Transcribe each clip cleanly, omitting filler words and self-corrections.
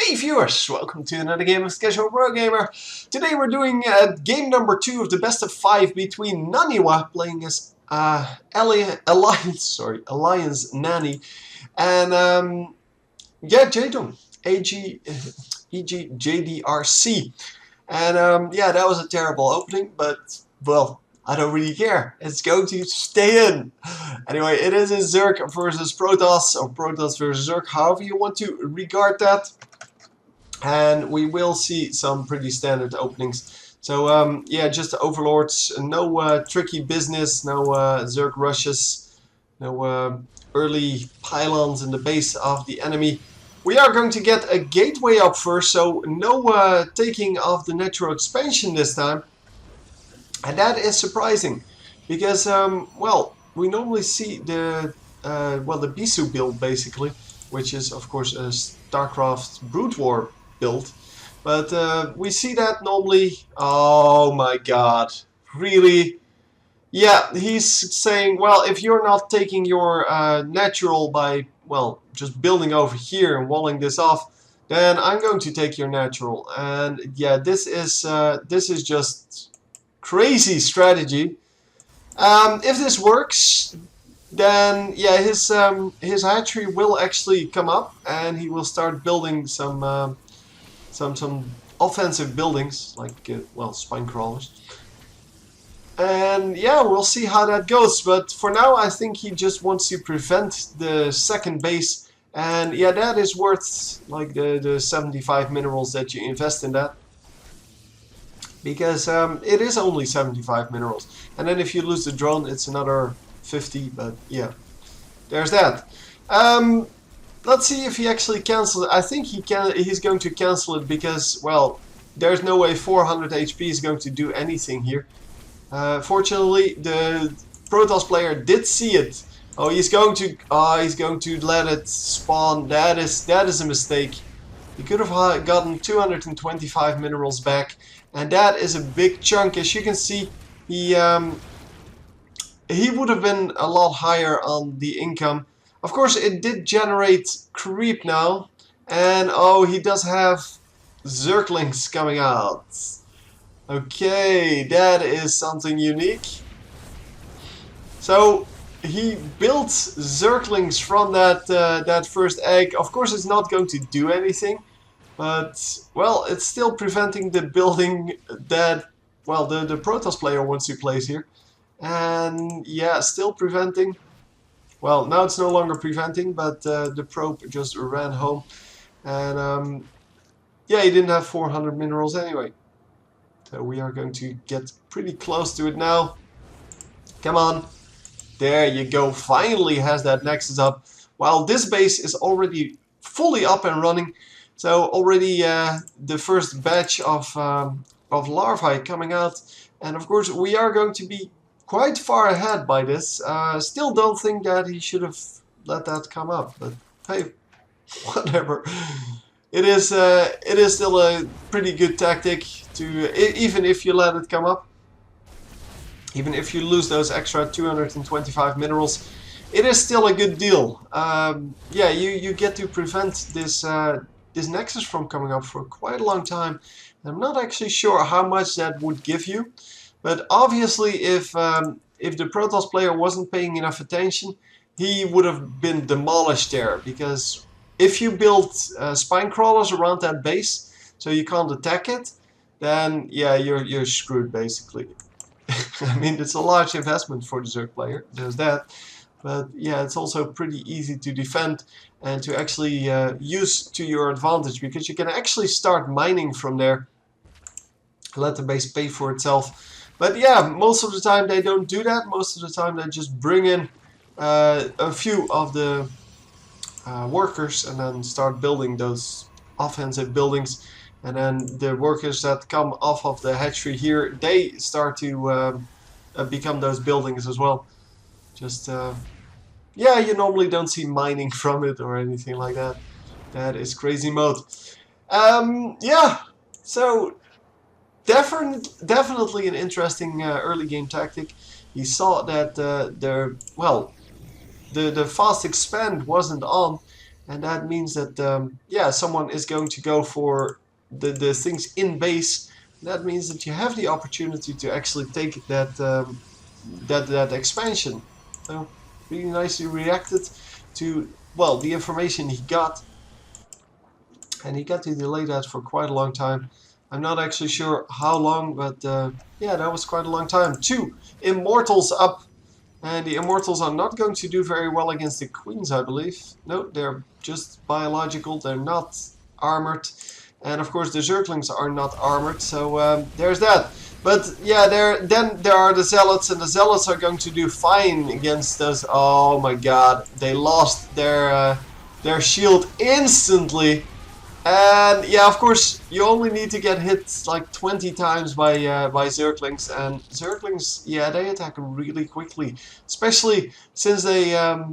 Hey viewers, welcome to another game of Casual Pro Gamer. Today we're doing game number 2 of the best of 5 between Naniwa playing as Alliance Nani and Jadon JDRC. And yeah, that was a terrible opening, but well, I don't really care. It's going to stay in. Anyway, it is a Zerg versus Protoss, or Protoss versus Zerg, however you want to regard that. And we will see some pretty standard openings. So yeah, just overlords, no tricky business, no Zerg rushes, no early pylons in the base of the enemy. We are going to get a gateway up first, so no taking of the natural expansion this time. And that is surprising, because well, we normally see the the Bisu build basically, which is of course a StarCraft Brood War build, but we see that normally. Oh my god, really? Yeah, he's saying, well, if you're not taking your natural by, well, just building over here and walling this off, then I'm going to take your natural. And yeah, this is just crazy strategy. If this works, then yeah, his hatchery will actually come up, and he will start building some offensive buildings like well, spine crawlers. And yeah, we'll see how that goes. But for now, I think he just wants to prevent the second base, and yeah, that is worth like the 75 minerals that you invest in that. Because it is only 75 minerals, and then if you lose the drone, it's another 50. But yeah, there's that. Let's see if he actually cancels it. I think he's going to cancel it because, well, there's no way 400 HP is going to do anything here. Fortunately, the Protoss player did see it. Oh, he's going to let it spawn. That is a mistake. He could have gotten 225 minerals back, and that is a big chunk. As you can see, he would have been a lot higher on the income. Of course, it did generate creep now, and oh, he does have Zerglings coming out. Okay, that is something unique. So he built Zerglings from that first egg. Of course, it's not going to do anything, but well, it's still preventing the building that, well, the Protoss player wants to place here. And yeah, still preventing. Well, now it's no longer preventing, but the probe just ran home. And yeah, he didn't have 400 minerals anyway. So we are going to get pretty close to it now. Come on. There you go. Finally has that Nexus up. While this base is already fully up and running. So already the first batch of larvae coming out. And of course we are going to be quite far ahead by this. Still don't think that he should have let that come up. But hey, whatever. It is still a pretty good tactic to, even if you let it come up, even if you lose those extra 225 minerals, it is still a good deal. Yeah, you get to prevent this this Nexus from coming up for quite a long time. I'm not actually sure how much that would give you, but obviously if the Protoss player wasn't paying enough attention, he would have been demolished there, because if you build spine crawlers around that base so you can't attack it, then yeah, you're screwed basically. I mean, it's a large investment for the Zerg player, there's that. But yeah, it's also pretty easy to defend and to actually use to your advantage, because you can actually start mining from there. Let the base pay for itself. But yeah, most of the time they don't do that. Most of the time they just bring in a few of the workers and then start building those offensive buildings, and then the workers that come off of the hatchery here, they start to become those buildings as well. Just yeah, you normally don't see mining from it or anything like that. That is crazy mode. Yeah, so definitely an interesting early game tactic. He saw that the fast expand wasn't on, and that means that yeah, someone is going to go for the things in base. That means that you have the opportunity to actually take that that expansion. So really nicely reacted to, well, the information he got, and he got to delay that for quite a long time. I'm not actually sure how long, but yeah, that was quite a long time. 2 Immortals up, and the Immortals are not going to do very well against the Queens, I believe. No, they're just biological, they're not armored. And of course the Zerglings are not armored, so there's that. But yeah, then there are the Zealots, and the Zealots are going to do fine against us. Oh my god, they lost their shield instantly. And yeah, of course, you only need to get hit like 20 times by Zerglings, and Zerglings, yeah, they attack really quickly, especially since they, yeah,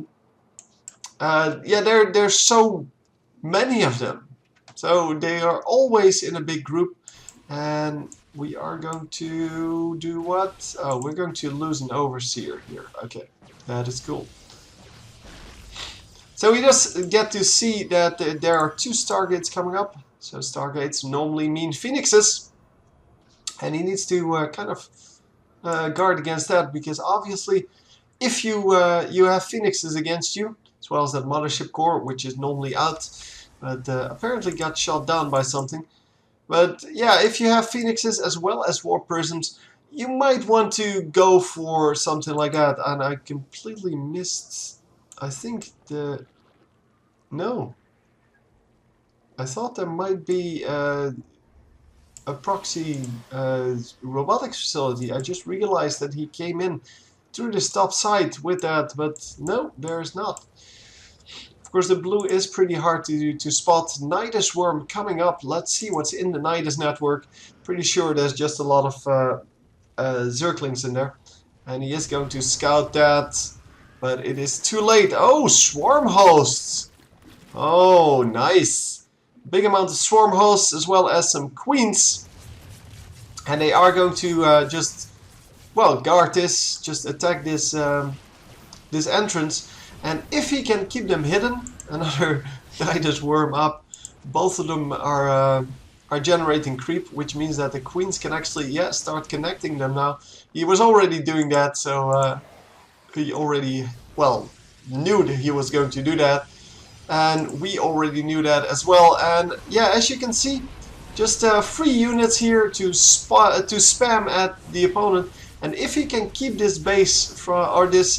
there's so many of them, so they are always in a big group, and we are going to do what? Oh, we're going to lose an Overseer here. Okay, that is cool. So we just get to see that there are 2 Stargates coming up. So Stargates normally mean Phoenixes. And he needs to kind of guard against that, because obviously if you you have Phoenixes against you, as well as that Mothership Core, which is normally out, but apparently got shot down by something. But yeah, if you have Phoenixes as well as Warp Prisms, you might want to go for something like that. And I completely missed, I think no. I thought there might be a proxy robotics facility. I just realized that he came in through the top side with that, but no, there's not. Of course, the blue is pretty hard to spot. Nidus Worm coming up. Let's see what's in the Nidus network. Pretty sure there's just a lot of Zerglings in there. And he is going to scout that, but it is too late. Oh, Swarm Hosts! Oh, nice. Big amount of Swarm Hosts as well as some Queens. And they are going to just, well, guard this, just attack this this entrance. And if he can keep them hidden, another Nidus Worm up, both of them are generating creep, which means that the Queens can actually, yeah, start connecting them now. He was already doing that, so he already, well, knew that he was going to do that. And we already knew that as well. And yeah, as you can see, just 3 units here to spam at the opponent. And if he can keep this base from, or this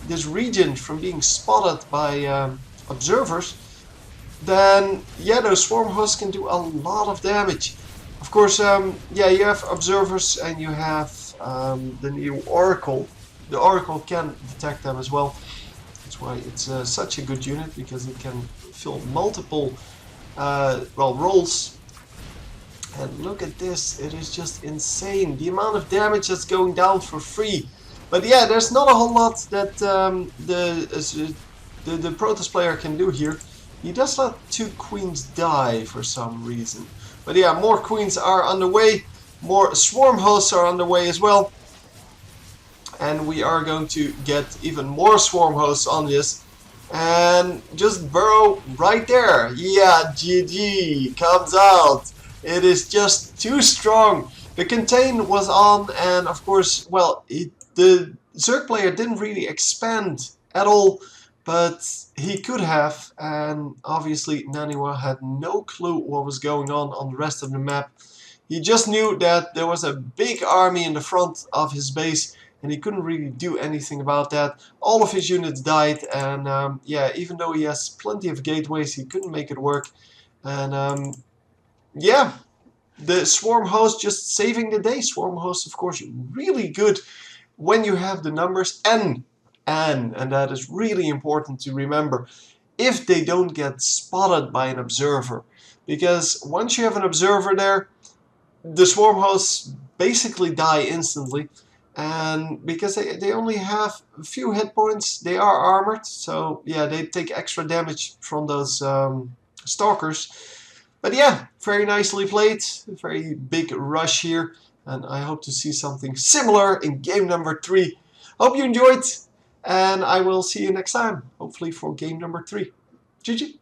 this region from being spotted by observers, then yeah, those Swarm Hosts can do a lot of damage. Of course, yeah, you have observers and you have the new Oracle. The Oracle can detect them as well. That's why it's such a good unit, because it can fill multiple well, roles. And look at this, it is just insane, the amount of damage that's going down for free. But yeah, there's not a whole lot that the Protoss player can do here. He does let 2 Queens die for some reason. But yeah, more Queens are on the way, more Swarm Hosts are on the way as well. And we are going to get even more Swarm Hosts on this. And just burrow right there. Yeah, GG comes out. It is just too strong. The contain was on, and of course, well, the Zerg player didn't really expand at all, but he could have, and obviously Naniwa had no clue what was going on the rest of the map. He just knew that there was a big army in the front of his base, and he couldn't really do anything about that. All of his units died, and yeah, even though he has plenty of gateways, he couldn't make it work. And yeah, the Swarm Host just saving the day. Swarm Host, of course, really good when you have the numbers, and that is really important to remember, if they don't get spotted by an observer. Because once you have an observer there, the Swarm Hosts basically die instantly. And because they only have a few hit points, they are armored, so yeah, they take extra damage from those stalkers. But yeah, very nicely played, very big rush here, and I hope to see something similar in game number 3. Hope you enjoyed, and I will see you next time, hopefully for game number 3. GG!